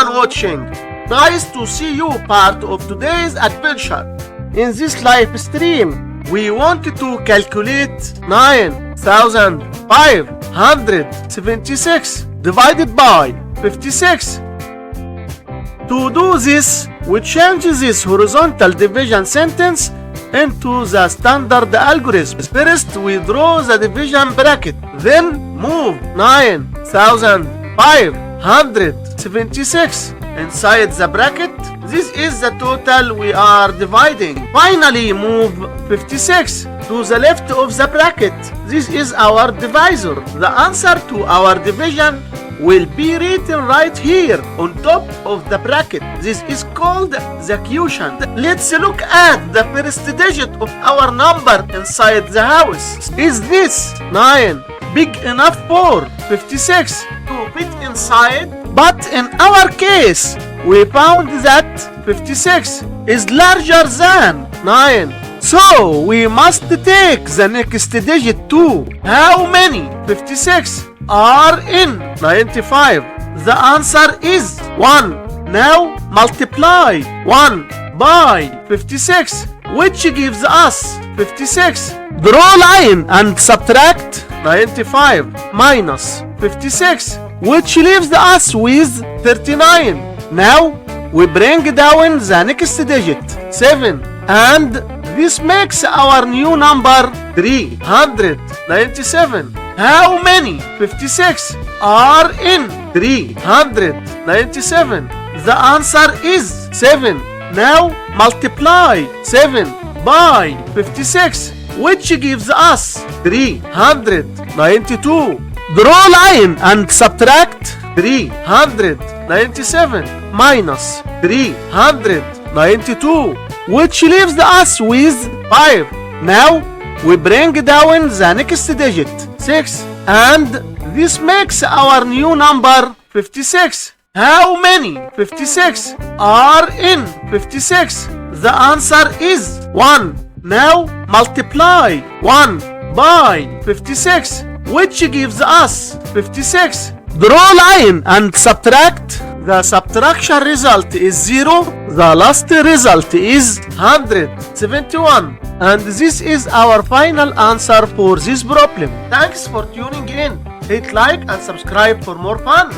everyone watching. Nice to see you part of today's adventure. In this live stream, we want to calculate 9,576 divided by 56. To do this, we change this horizontal division sentence into the standard algorithm. First, we draw the division bracket, then move 9,576 inside the bracket. This is the total we are dividing. Finally, move 56 to the left of the bracket. This is our divisor. The answer to our division will be written right here on top of the bracket. This is called the quotient. Let's look at the first digit of our number inside the house. Is this 9 big enough for 56 to fit inside? But in our case, we found that 56 is larger than 9. So we must take the next digit too. How many 56 are in 95? The answer is 1. Now multiply 1 by 56, which gives us 56. Draw line and subtract 95 minus 56, which leaves us with 39. Now we bring down the next digit, 7, and this makes our new number 397. How many 56 are in 397? The answer is 7. Now multiply 7 by 56, which gives us 392. Draw line and subtract 397 minus 392, which leaves us with 5. Now we bring down the next digit, 6, and this makes our new number 56. How many 56 are in 56? The answer is 1. Now multiply 1 by 56, which gives us 56. Draw line and subtract. The subtraction result is 0. The last result is 171. And this is our final answer for this problem. Thanks for tuning in. Hit like and subscribe for more fun.